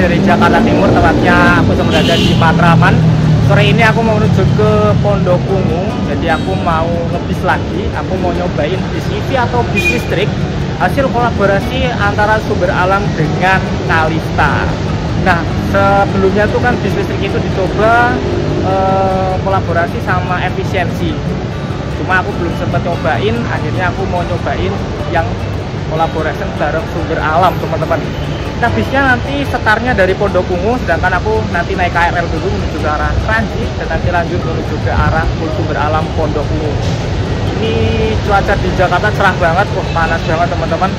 dari Jakarta Timur, tepatnya aku sedang berada di Matraman. Sore ini aku mau menuju ke Pondok Ungu, jadi aku mau ngebis lagi. Aku mau nyobain bis EV atau bis listrik, hasil kolaborasi antara Sumber Alam dengan Kalista. Nah, sebelumnya tuh kan bis listrik itu dicoba kolaborasi sama efisiensi. Cuma aku belum sempat nyobain, akhirnya aku mau nyobain yang kolaborasi bareng Sumber Alam, teman-teman. Nah, bisnya nanti setarnya dari Pondok Ungu, sedangkan aku nanti naik KRL dulu menuju ke arah Transit dan nanti lanjut menuju ke arah Sumber Alam Pondok Ungu. Ini cuaca di Jakarta cerah banget, panas banget teman-teman.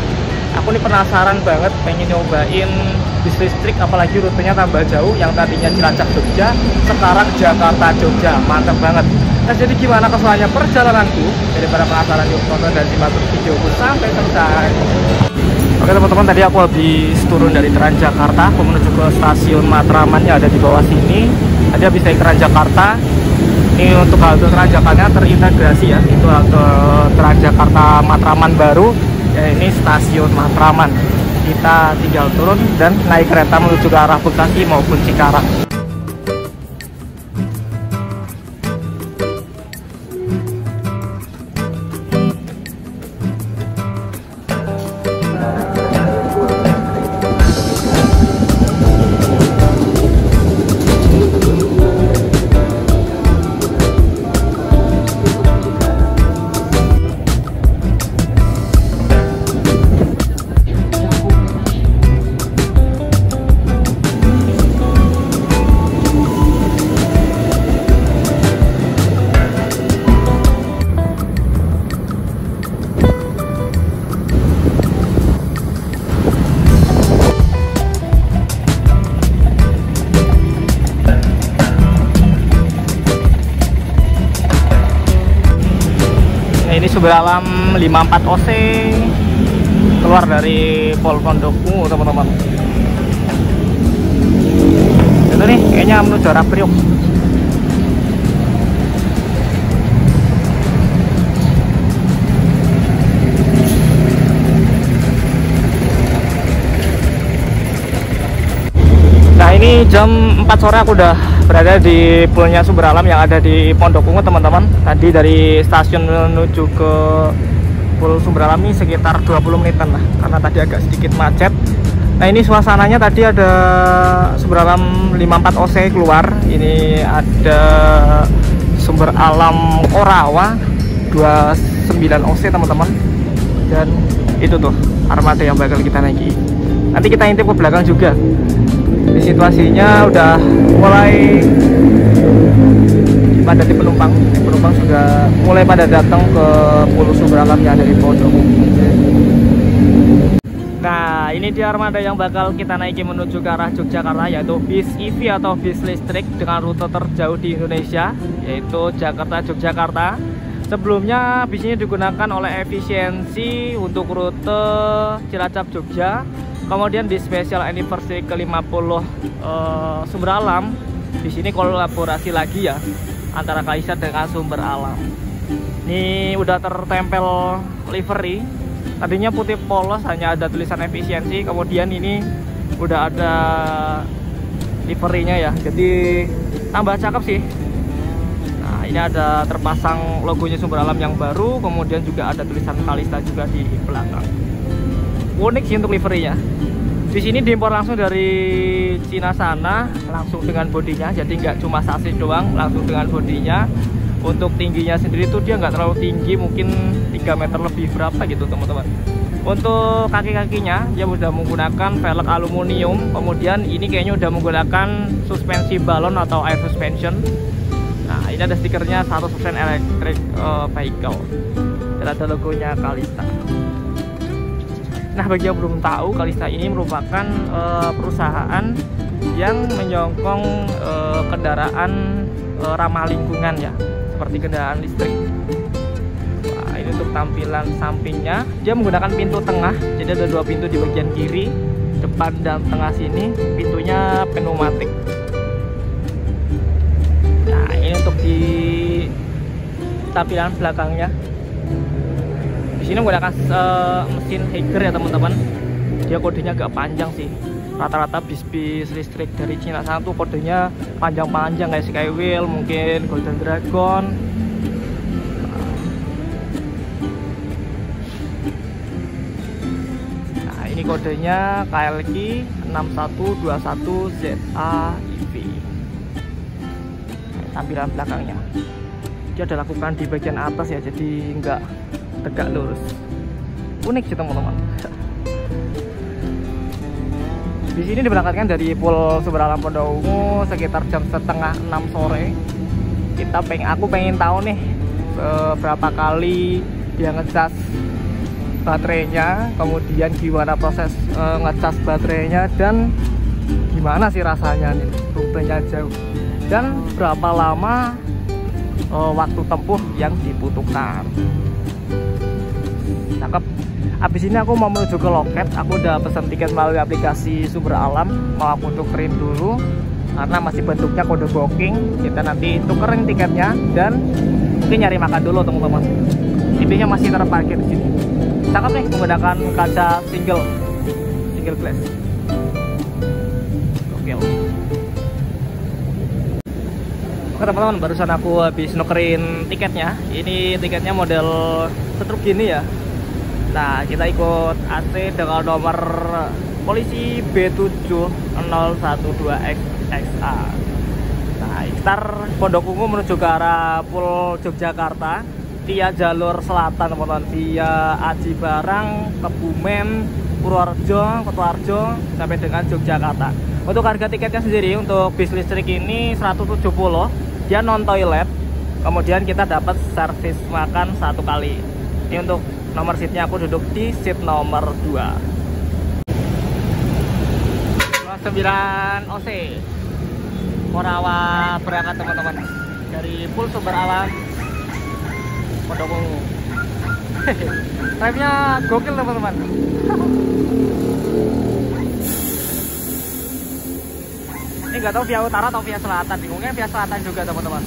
Aku ini penasaran banget, pengen nyobain bis listrik, apalagi rutenya tambah jauh. Yang tadinya Cilacap Jogja, sekarang Jakarta Jogja, mantap banget. Nah, jadi gimana keseruannya perjalananku? Daripada penasaran, yuk tonton dan simak videoku sampai selesai. Oke teman-teman, tadi aku habis turun dari Transjakarta, aku menuju ke stasiun Matraman yang ada di bawah sini. Tadi habis naik Transjakarta. Ini untuk halte Transjakarta terintegrasi ya, itu halte Transjakarta Matraman baru. Ya, ini stasiun Matraman. Kita tinggal turun dan naik kereta menuju ke arah Bekasi maupun Cikarang. Ini Sumber Alam 54 OC keluar dari Pondok Ungu, teman-teman. Itu nih kayaknya menuju arah Priok. Nah, ini jam 4 sore aku udah berada di poolnya Sumber Alam yang ada di Pondok Ungu, teman-teman. Tadi dari stasiun menuju ke pool Sumber Alam ini sekitar 20 menitan lah, karena tadi agak sedikit macet. Nah, ini suasananya tadi ada Sumber Alam 54 OC keluar. Ini ada Sumber Alam Orawa 29 OC, teman-teman. Dan itu tuh armada yang bakal kita naiki. Nanti kita intip ke belakang juga. Di situasinya udah mulai padat di penumpang. Penumpang sudah mulai pada datang ke Pulau Sumber Alam yang ada di Pondok. Nah, ini dia armada yang bakal kita naiki menuju ke arah Yogyakarta, yaitu bis EV atau bis listrik dengan rute terjauh di Indonesia, yaitu Jakarta-Yogyakarta. Sebelumnya bis ini digunakan oleh efisiensi untuk rute Cilacap Jogja. Kemudian di special anniversary ke-50 Sumber Alam, di sini kolaborasi lagi ya antara Kalista dengan Sumber Alam. Ini udah tertempel livery. Tadinya putih polos, hanya ada tulisan efisiensi. Kemudian ini udah ada liverynya ya, jadi tambah cakep sih. Nah, ini ada terpasang logonya Sumber Alam yang baru. Kemudian juga ada tulisan Kalista juga di belakang. Unik sih untuk liverynya. Di sini diimpor langsung dari Cina sana, langsung dengan bodinya. Jadi nggak cuma sasis doang, langsung dengan bodinya. Untuk tingginya sendiri tuh dia nggak terlalu tinggi, mungkin 3 meter lebih berapa gitu, teman-teman. Untuk kaki-kakinya dia udah menggunakan velg aluminium. Kemudian ini kayaknya udah menggunakan suspensi balon atau air suspension. Nah, ini ada stikernya 100% electric vehicle. Dan ada logonya Kalista. Nah, bagi yang belum tahu, Kalista ini merupakan perusahaan yang menyokong kendaraan ramah lingkungan ya, seperti kendaraan listrik. Nah, ini untuk tampilan sampingnya, dia menggunakan pintu tengah, jadi ada 2 pintu di bagian kiri, depan dan tengah sini. Pintunya pneumatik. Nah, ini untuk di tampilan belakangnya. Di sini menggunakan mesin Haiger ya, teman-teman. Dia kodenya agak panjang sih. rata-rata bis-bis listrik dari Cina sana tuh kodenya panjang-panjang kayak Skywheel, mungkin Golden Dragon. Nah ini kodenya KLQ 6121ZA EV. Tampilan belakangnya dia ada lakukan di bagian atas ya, jadi nggak tegak lurus. Unik sih teman-teman. Di sini diberangkatkan dari Pul Sumber Alam Pondok Ungu sekitar jam setengah 6 sore. Aku pengen tahu nih berapa kali dia ngecas baterainya, kemudian gimana proses ngecas baterainya, dan gimana sih rasanya nih, rutenya jauh, dan berapa lama waktu tempuh yang dibutuhkan. Cakep. Habis ini aku mau menuju ke loket. Aku udah pesan tiket melalui aplikasi Sumber Alam. Mau aku tukerin dulu karena masih bentuknya kode booking. Kita nanti tukerin tiketnya dan mungkin nyari makan dulu teman-teman. Intinya masih terparkir di sini. Cakep nih, menggunakan kaca single glass. Gokil. Oke teman-teman, barusan aku habis nukerin tiketnya. Ini tiketnya model setruk gini ya. Nah kita ikut AC dengan nomor polisi B7012XXA. Nah ntar Pondok Ungu menuju ke arah Pul Yogyakarta via jalur selatan teman-teman, via Aji Barang, Kebumen, Purworejo, Kutoarjo sampai dengan Yogyakarta. Untuk harga tiketnya sendiri untuk bis listrik ini 170, dia non toilet, kemudian kita dapat servis makan 1 kali. Ini untuk nomor seatnya aku duduk di seat nomor 2. 9 OC Morawa berangkat teman-teman dari Pul Sumber Alam Pondok Ungu. Remnya gokil teman-teman. Ini nggak tahu via utara atau via selatan, bingungnya via selatan juga teman-teman.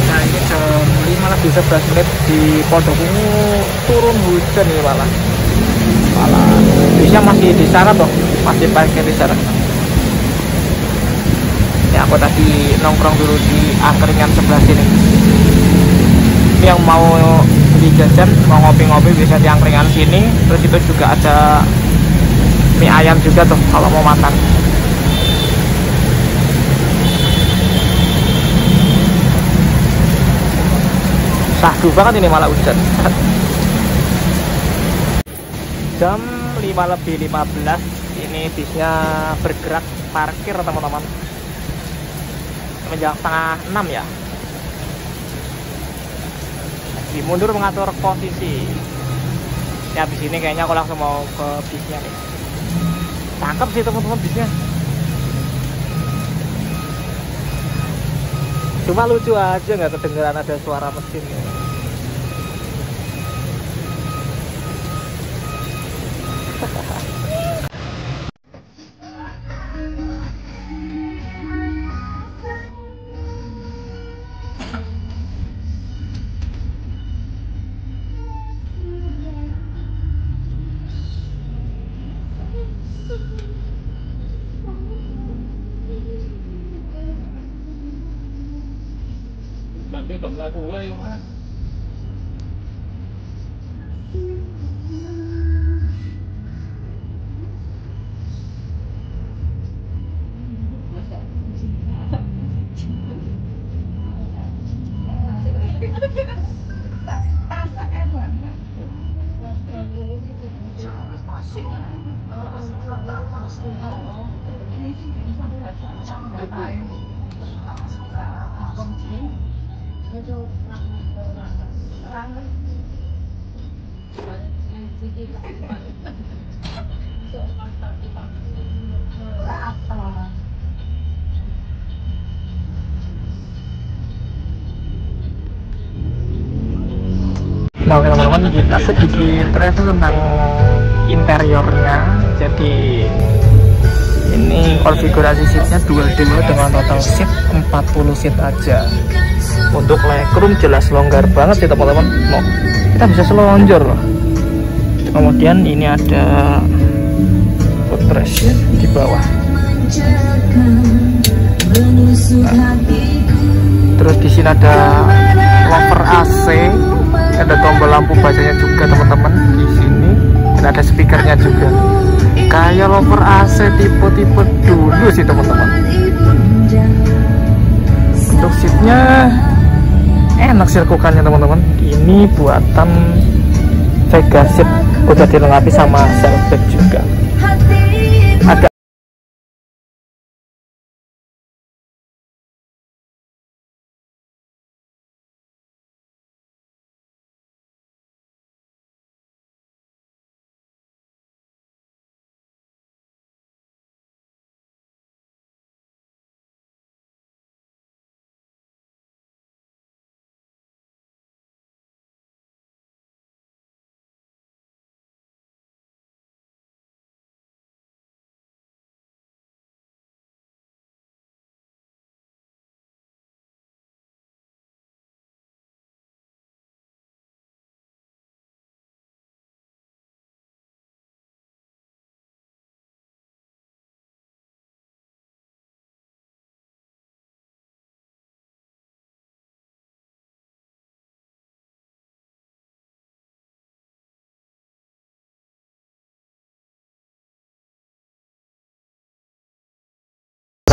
Nah ini jam 5:11 menit di Pondok Ungu, turun hujan nih malah bisnya masih di sana toh, masih parkir di sana. Ya aku tadi nongkrong dulu di angkringan sebelah sini. Ini yang mau beli jajan, mau ngopi-ngopi bisa di angkringan sini. Terus itu juga ada mie ayam juga tuh kalau mau makan. Sahdu banget ini malah hujan. Jam 5:15 ini bisnya bergerak parkir teman-teman. Menjelang setengah 6 ya. Lagi mundur mengatur posisi. Ya habis ini kayaknya aku langsung mau ke bisnya nih. Cakep sih teman-teman bisnya. Cuma lucu aja nggak kedengeran ada suara mesin. Cái cụm là của ấy quá. Nah oke teman-teman, kita sedikit review tentang interiornya. Jadi ini konfigurasi seatnya dual dengan total seat 40 seat aja. Untuk legroom jelas longgar banget ya teman-teman. Mau kita bisa selonjor loh. Kemudian ini ada footrest di bawah. Nah, terus di sini ada lover AC, ada tombol lampu bacanya juga teman-teman di sini, dan ada speakernya juga. Kayak lover AC tipe-tipe dulu sih teman-teman. Untuk seatnya enak sirkukannya teman-teman. Ini buatan Vega Seat, udah dilengkapi sama self juga. Ada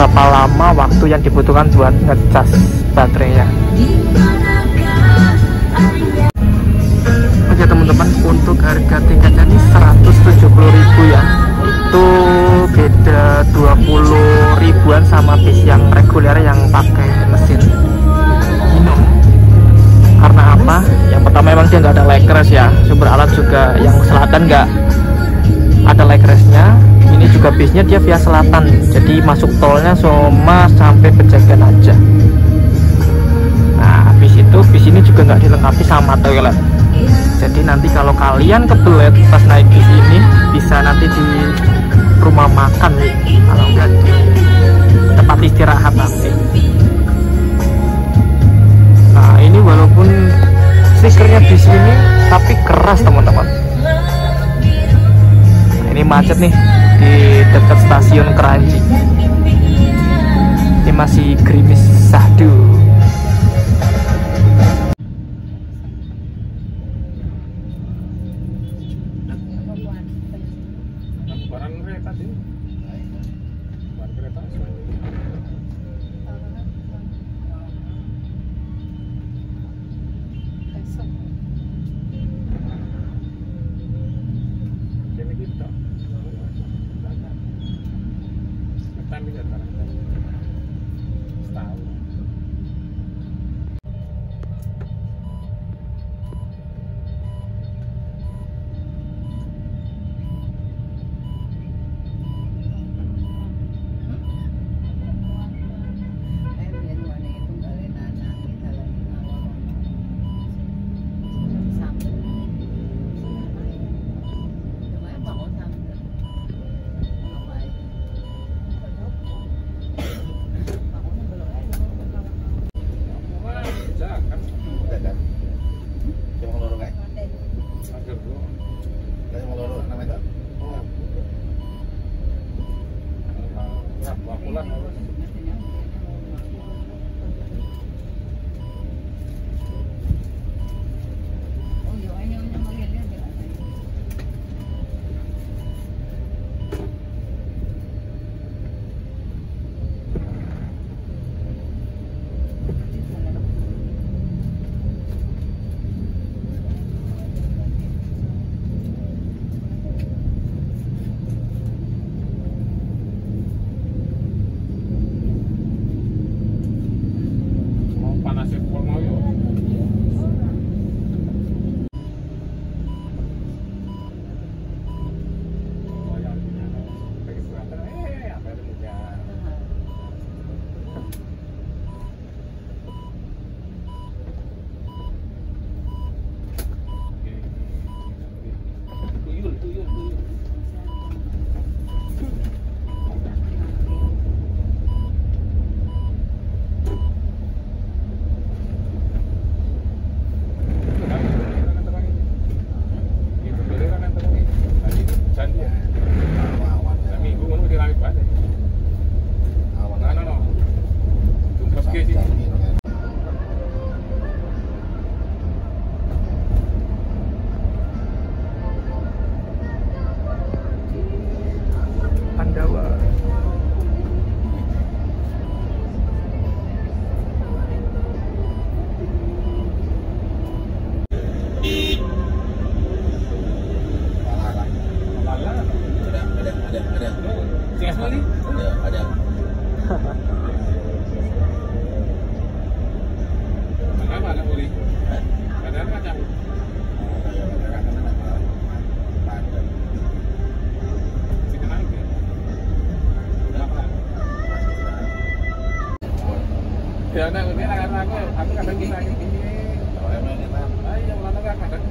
berapa lama waktu yang dibutuhkan buat ngecas baterainya. Oke teman-teman, untuk harga tiketnya ini 170.000 ya. Itu beda 20 ribuan sama bis yang reguler yang pakai mesin minum. Karena apa? Yang pertama emang dia nggak ada leg rest ya. Sumber alat juga yang selatan nggak ada leg restnya. Ini juga bisnya dia via selatan, jadi masuk tolnya cuma sampai Pejagan aja. Nah, bis ini juga nggak dilengkapi sama toilet. Jadi nanti kalau kalian kebelet pas naik bis ini, bisa nanti di rumah makan nih, kalau nggak di tempat istirahat nanti. Nah, ini walaupun stikernya bis ini, tapi keras teman-teman. Nah, ini macet nih di dekat stasiun Keranji. Ini masih gerimis sahdu. Barang kereta sih. Barang kereta. Jadi kita. Tapi nggak tahu. Setahun. Ya nek ini aku kadang kita ini. Oh, emang ini kan. Ayo lan kan kadang.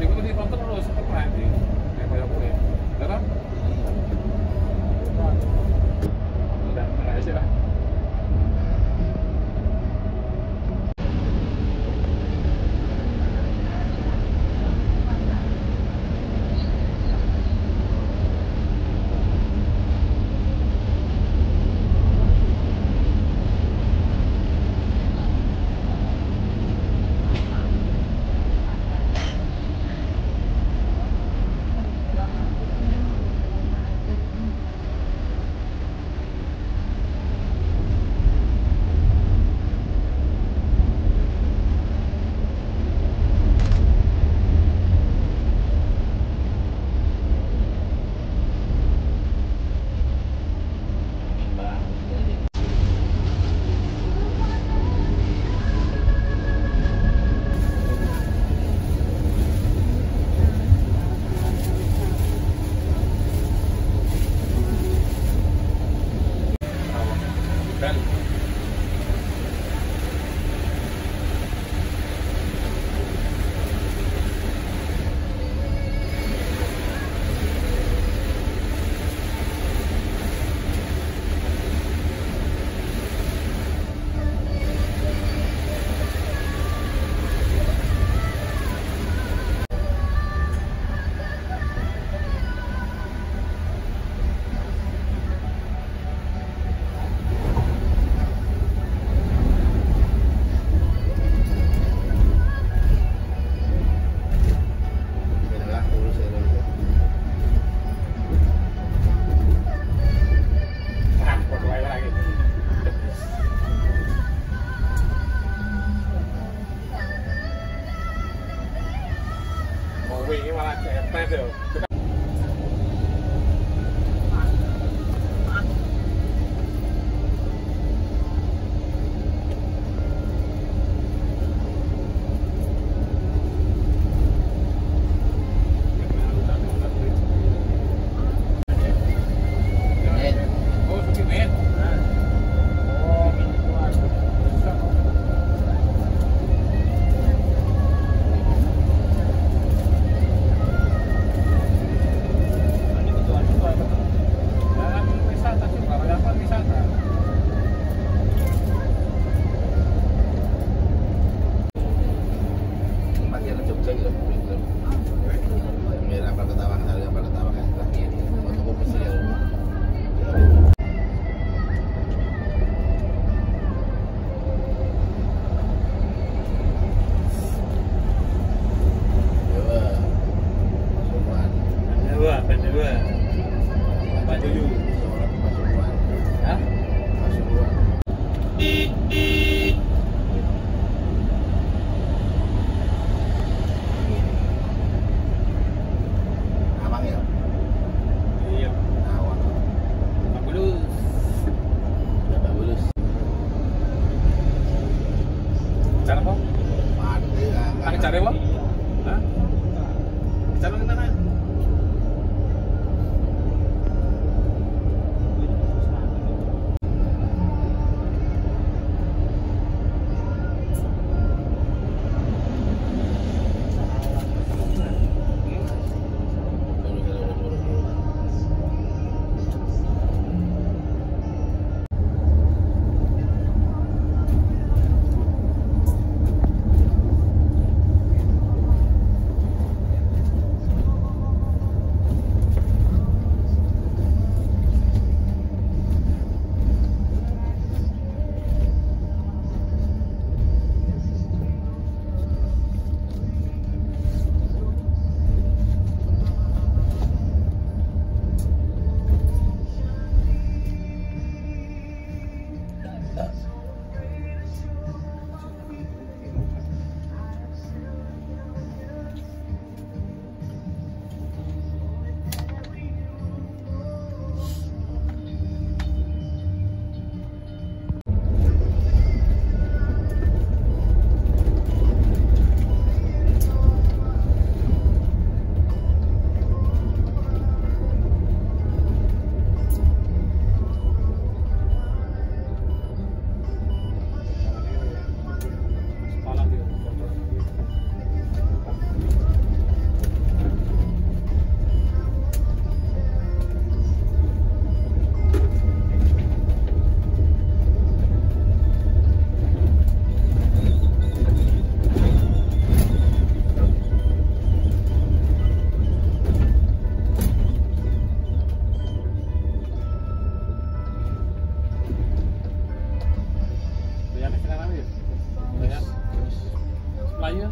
Iku di konten terus tetep mati. Kayak koyo kowe. Terus? Udah, aja lah. Ini malah cepet yo. Cari apa? Hah? Cari ke mana? Playa.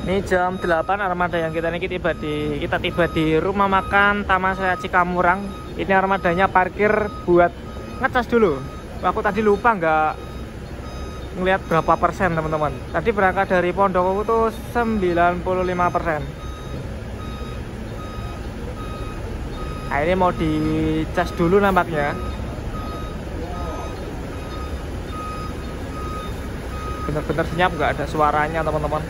Ini jam 8 armada yang kita tiba di rumah makan Taman Seraya Cikamurang. Ini armadanya parkir buat ngecas dulu. Aku tadi lupa nggak ngelihat berapa persen teman-teman. Tadi berangkat dari Pondok itu 95%. Nah ini mau dicas dulu nampaknya. Bener-bener senyap, nggak ada suaranya teman-teman.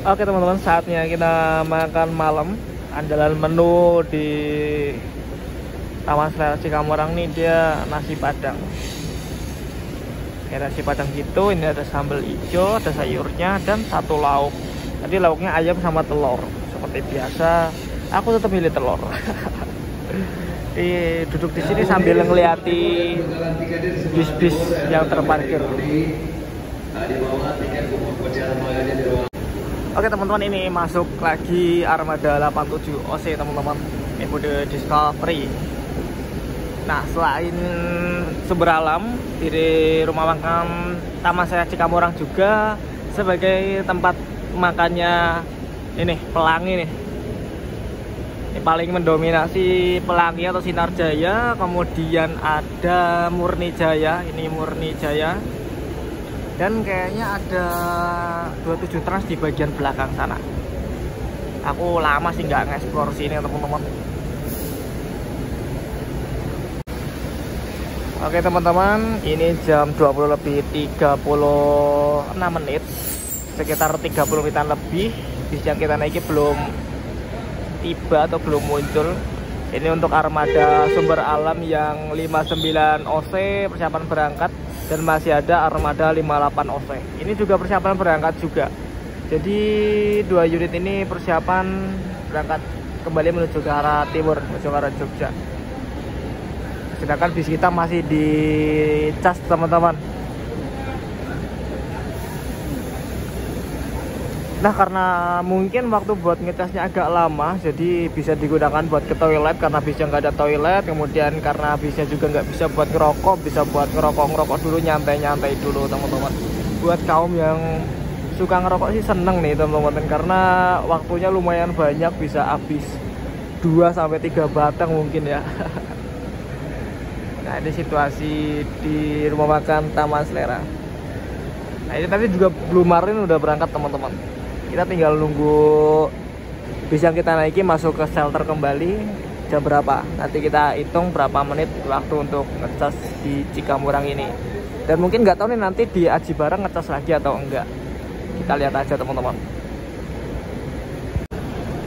Oke teman-teman, saatnya kita makan malam. Andalan menu di Taman Seraya Cikamurang nih dia nasi padang. Kayak nasi padang gitu, ini ada sambal hijau, ada sayurnya, dan satu lauk. Tadi lauknya ayam sama telur. Seperti biasa, aku tetap milih telur. Duduk di sini sambil ngeliati bis-bis yang terparkir. Oke teman-teman, ini masuk lagi armada 87 OC teman-teman. Ini mode Discovery. Nah, selain sumber alam, di rumah makan Taman Seraya Cikamurang juga sebagai tempat makannya ini pelangi nih. Ini paling mendominasi pelangi atau Sinar Jaya, kemudian ada Murni Jaya, ini Murni Jaya. Dan kayaknya ada 27 Trans di bagian belakang sana. Aku lama sih nggak nge-explore sini teman-teman. Oke teman-teman, ini jam 20:36, sekitar 30 menitan lebih. Bis yang kita naiki belum tiba atau belum muncul. Ini untuk armada sumber alam yang 59 OC persiapan berangkat, dan masih ada armada 58 OC. Ini juga persiapan berangkat juga. Jadi dua unit ini persiapan berangkat kembali menuju ke arah timur, menuju ke arah Jogja. Sedangkan bis kita masih di cas teman-teman. Nah, karena mungkin waktu buat ngecasnya agak lama, jadi bisa digunakan buat ke toilet karena bisnya nggak ada toilet. Kemudian karena bisnya juga nggak bisa buat ngerokok, bisa buat ngerokok dulu, nyantai dulu teman-teman. Buat kaum yang suka ngerokok sih seneng nih teman-teman, karena waktunya lumayan banyak, bisa habis 2-3 batang mungkin ya. Nah, ini situasi di rumah makan Taman Seraya. Nah, ini tadi juga Blue Marlin udah berangkat teman-teman. Kita tinggal nunggu bis yang kita naiki masuk ke shelter kembali. Jam berapa? Nanti kita hitung berapa menit waktu untuk ngecas di Cikamurang ini. Dan mungkin nggak tahu nih nanti di Aji Barang ngecas lagi atau enggak. Kita lihat aja teman-teman.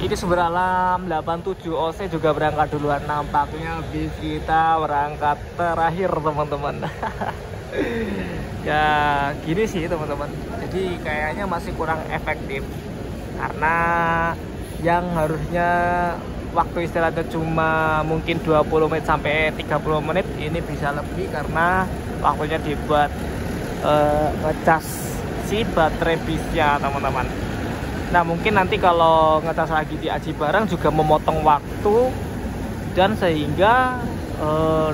Ini sumber alam 87 OC juga berangkat duluan. Nampaknya bis kita berangkat terakhir teman-teman. Ya gini sih teman-teman, jadi kayaknya masih kurang efektif, karena yang harusnya waktu istirahatnya cuma mungkin 20 menit sampai 30 menit ini bisa lebih, karena waktunya dibuat ngecas si baterai bisnya teman-teman. Nah, mungkin nanti kalau ngecas lagi di Aji Barang juga memotong waktu, dan sehingga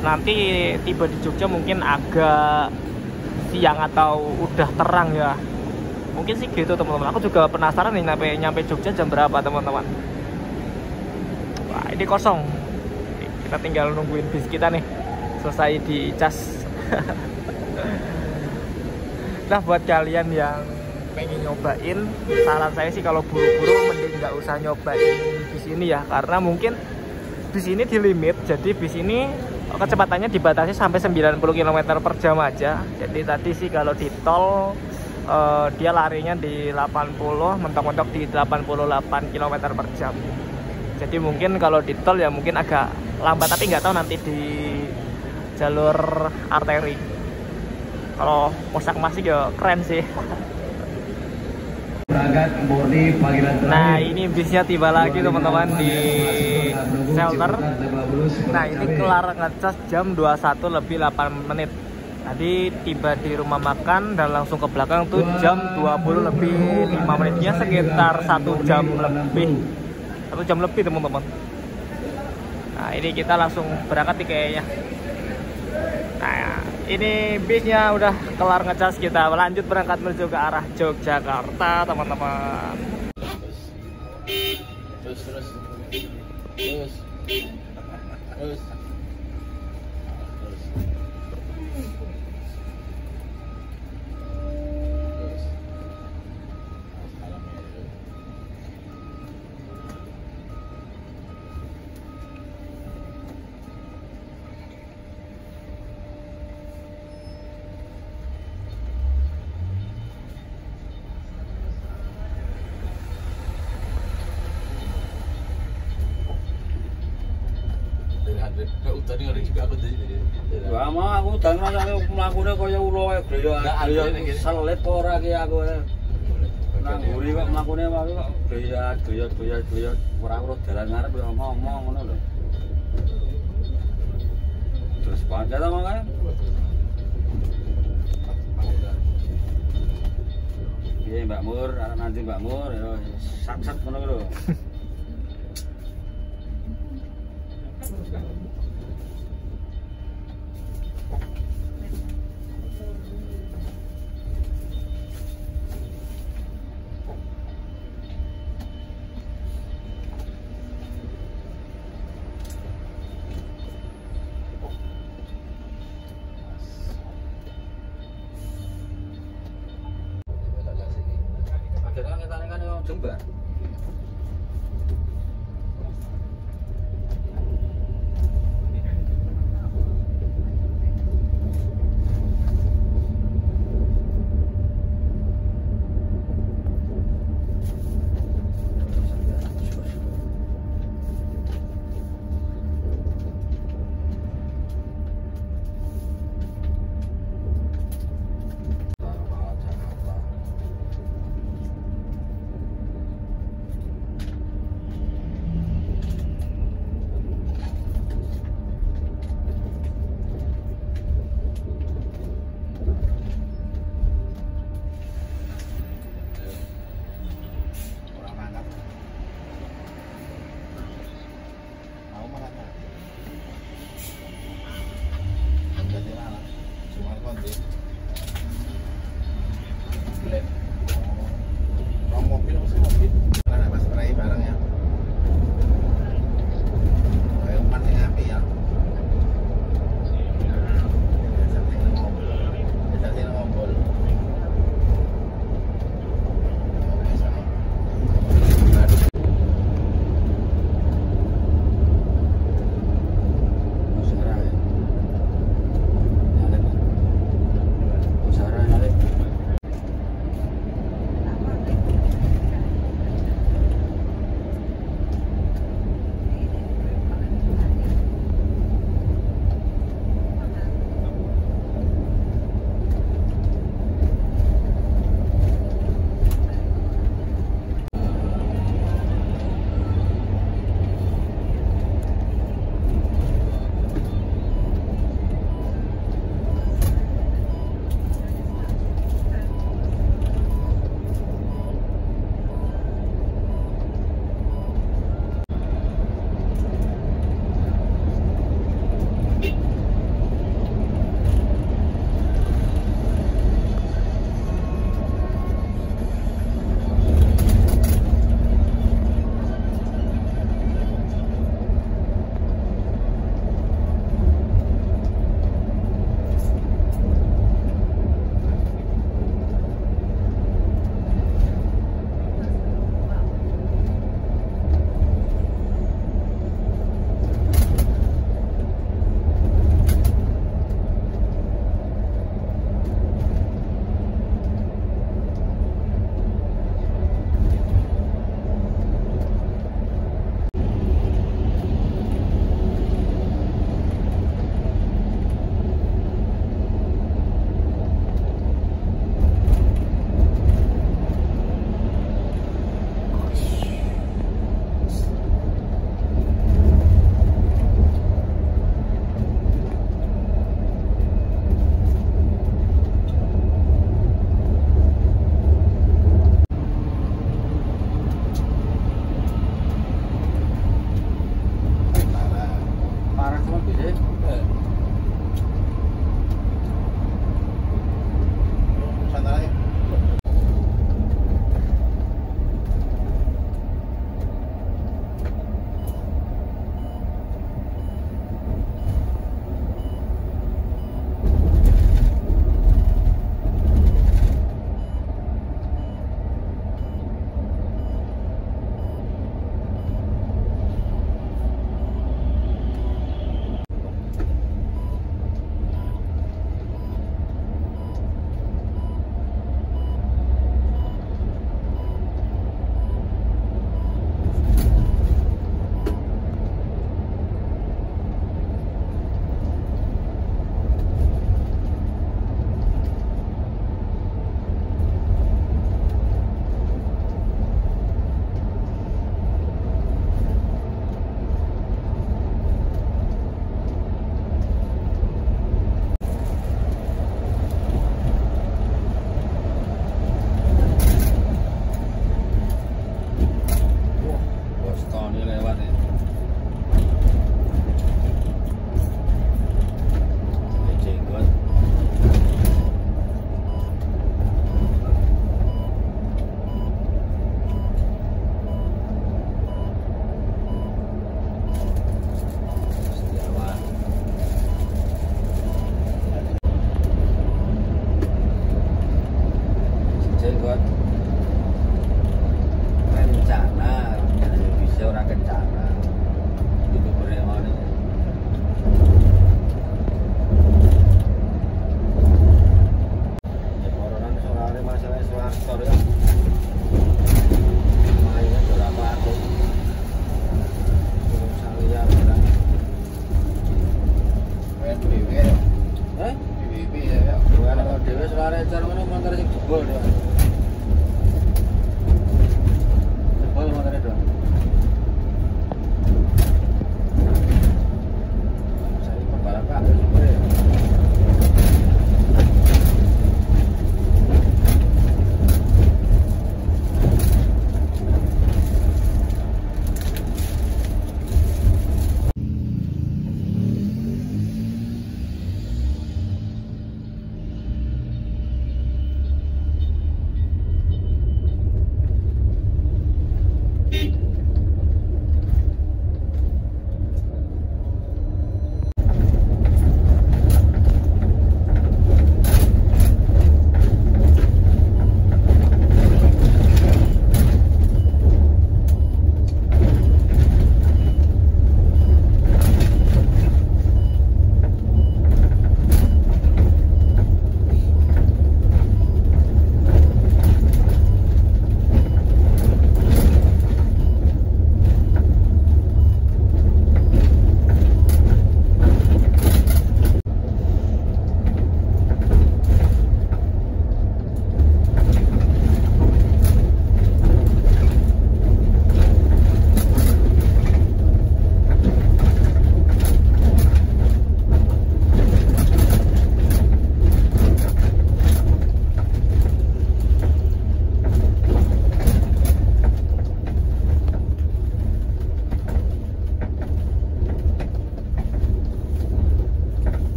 nanti tiba di Jogja mungkin agak siang atau udah terang ya, mungkin sih gitu teman-teman. Aku juga penasaran nih nyampe Jogja jam berapa teman-teman. Wah, ini kosong, kita tinggal nungguin bis kita nih selesai dicas. Nah, buat kalian yang pengen nyobain, saran saya sih kalau buru-buru mending nggak usah nyobain bis ini ya, karena mungkin bis ini di limit. Jadi bis ini kecepatannya dibatasi sampai 90 km/jam aja. Jadi tadi sih kalau di tol dia larinya di 80, mentok-mentok di 88 km/jam. Jadi mungkin kalau di tol ya mungkin agak lambat, tapi nggak tahu nanti di jalur arteri. Kalau Posak Masih ya keren sih. Nah ini bisnya tiba lagi teman-teman di shelter. Nah ini kelar ngecas jam 21 lebih 8 menit. Tadi tiba di rumah makan dan langsung ke belakang tuh jam 20 lebih 5 menitnya, sekitar 1 jam lebih. 1 jam lebih teman-teman. Nah ini kita langsung berangkat nih kayaknya. Nah ini bisnya udah kelar ngecas, kita lanjut berangkat menuju ke arah Yogyakarta teman-teman. Terus. Tadi ngeri juga aku tadi. Wah, mau aku dan rasane mlakune kaya ula wae gaya selip ora ki aku. Nang mburi kok mlakune wae kok gaya ora urut dalan ngarep yo ngomong ngono lho. Terus pancen ta mangane. Piye Mbak Mur, arek nanti Mbak Mur yo sat-sat ngono lho. Akhirnya kita kan yang Jember.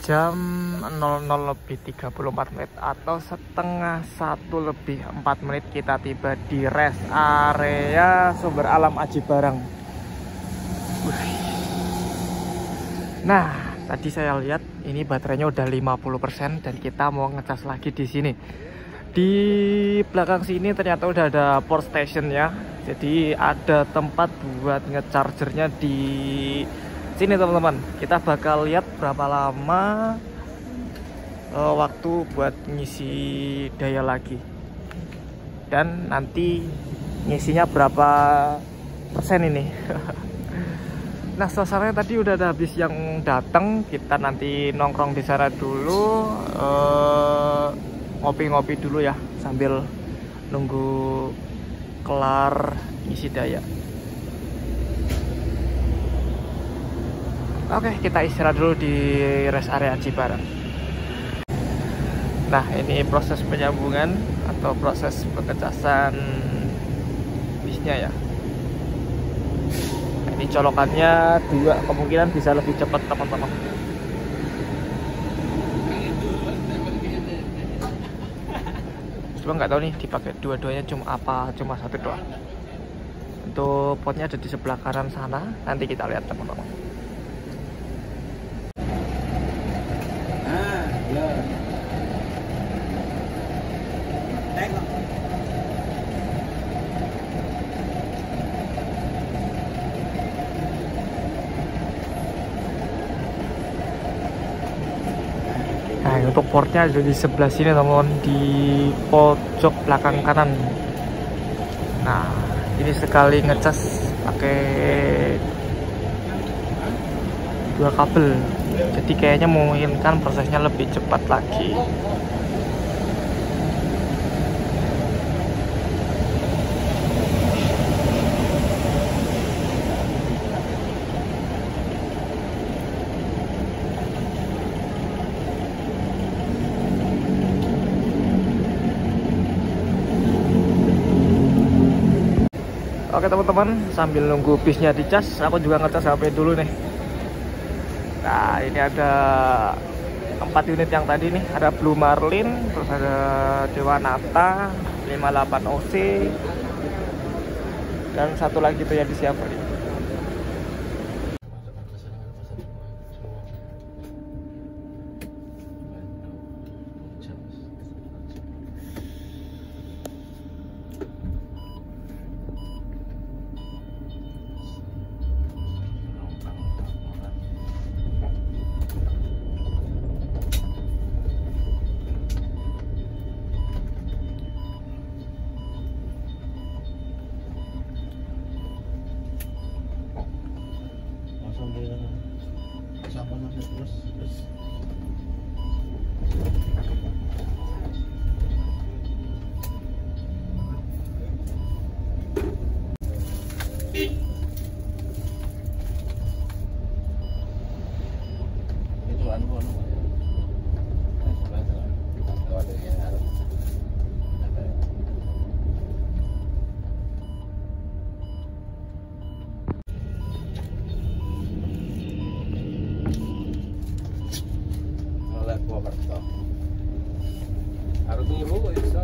Jam 00:34 menit atau setengah 1 lebih 4 menit kita tiba di rest area Sumber Alam Aji Barang. Nah, tadi saya lihat ini baterainya udah 50% dan kita mau ngecas lagi di sini. Di belakang sini ternyata udah ada port station ya. Jadi ada tempat buat ngechargernya di sini teman-teman. Kita bakal lihat berapa lama waktu buat ngisi daya lagi dan nanti ngisinya berapa persen ini. Nah, suasananya tadi udah ada habis yang datang. Kita nanti nongkrong di sana dulu, ngopi-ngopi dulu ya sambil nunggu kelar ngisi daya. Oke, kita istirahat dulu di rest area Aji Barang. Nah, ini proses penyambungan atau proses pengecasan bisnya ya. Ini colokannya 2, kemungkinan bisa lebih cepat teman-teman. Cuma nggak tahu nih dipakai dua-duanya cuma satu doang. Untuk potnya ada di sebelah kanan sana, nanti kita lihat teman-teman. Nah, untuk portnya ada di sebelah sini teman-teman, di pojok belakang kanan. Nah, ini sekali ngecas pakai 2 kabel, jadi kayaknya memungkinkan prosesnya lebih cepat lagi. Oke teman-teman, sambil nunggu bisnya dicas, aku juga ngecas HP dulu nih. Nah, ini ada 4 unit yang tadi nih, ada Blue Marlin, terus ada Dewa Nata 58 OC, dan satu lagi itu yang di Siaburi. Harus turu iso.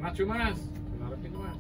Maju mas, narap itu mas.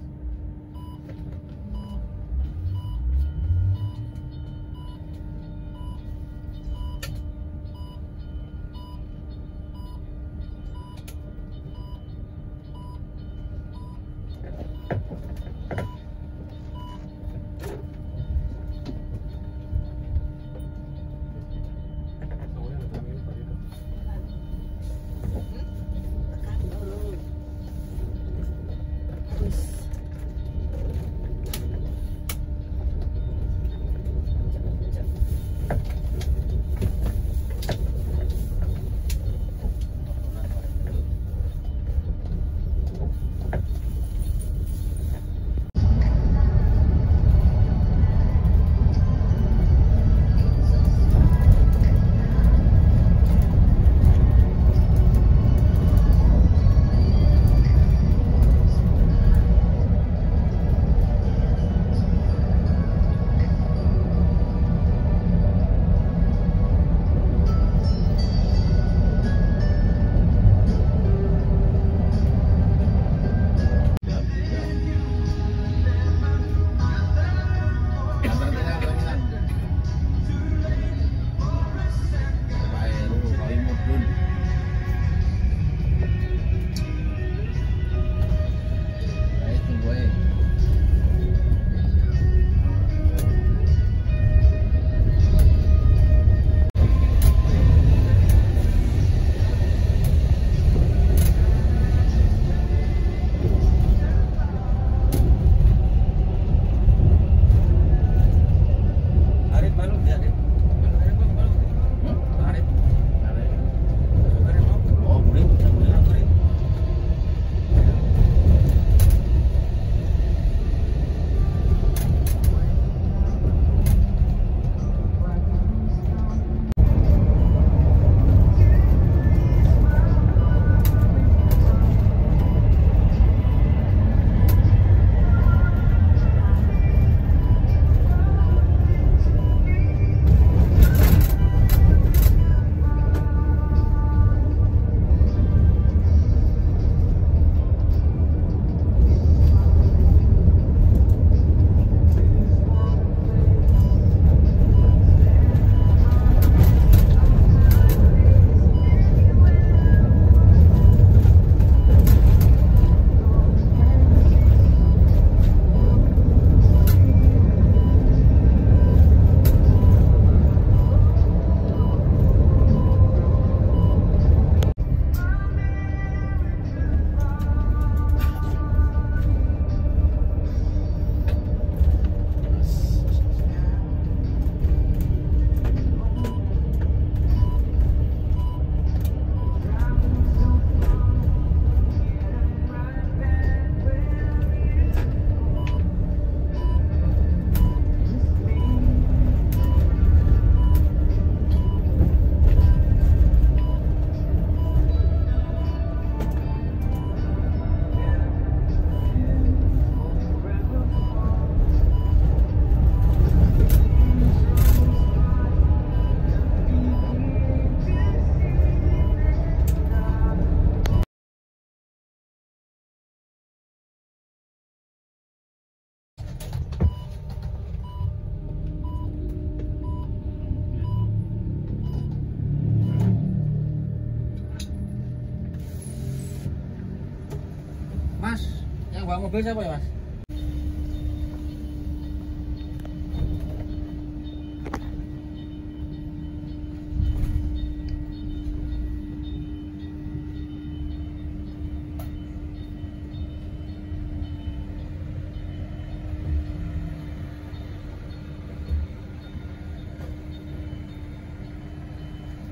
bawa mobil siapa ya, Mas?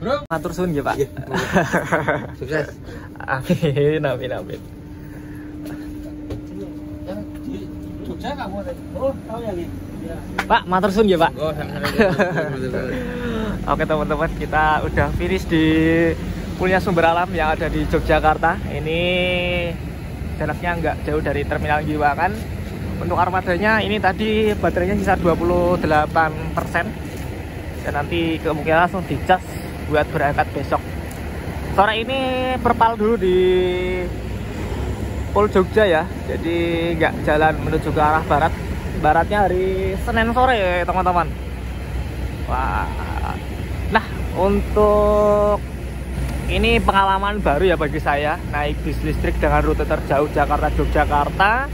Bro, Matur suwun nggih, Pak. Sukses. Amin, amin, amin. Jogja kamu oh tahu ya nih. Pak, matur suwun nggih, Pak. oh sama Oke teman-teman, kita udah finish di Punya Sumber Alam yang ada di Yogyakarta. Ini jaraknya nggak jauh dari Terminal Giwangan. Untuk armadanya ini tadi baterainya sisa 28%. Dan nanti kemungkinan langsung dicas buat berangkat besok. Sore ini perpal dulu di Pol Jogja ya. Jadi nggak jalan menuju ke arah barat. Baratnya hari Senin sore ya teman-teman. Wah. Nah, untuk ini pengalaman baru ya bagi saya naik bis listrik dengan rute terjauh Jakarta-Yogyakarta.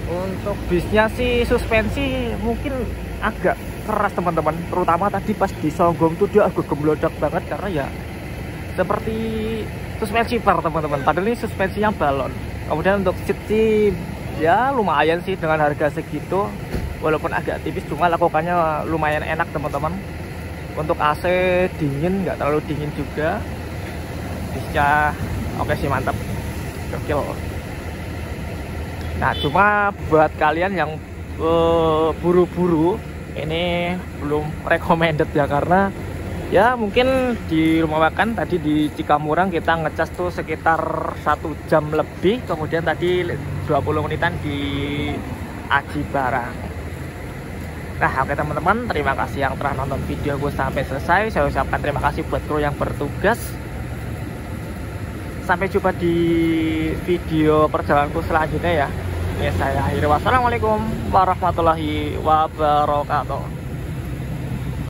Untuk bisnya sih suspensi mungkin agak keras teman-teman, terutama tadi pas di Songgong tuh dia agak gemlodak banget karena ya seperti suspensi bar teman-teman, padahal ini suspensinya balon. Kemudian untuk seat sih ya lumayan sih dengan harga segitu, walaupun agak tipis cuma lakukannya lumayan enak teman-teman. Untuk AC dingin, nggak terlalu dingin juga. Bisnya oke sih, mantap, gokil. Nah cuma buat kalian yang buru-buru ini belum recommended ya, karena ya mungkin di rumah makan tadi di Cikamurang kita ngecas tuh sekitar 1 jam lebih, kemudian tadi 20 menitan di Aji Barang. Nah oke teman-teman, terima kasih yang telah nonton video gue sampai selesai. Saya ucapkan terima kasih buat kru yang bertugas. Sampai jumpa di video perjalananku selanjutnya ya. Ya saya akhiri, wassalamualaikum warahmatullahi wabarakatuh.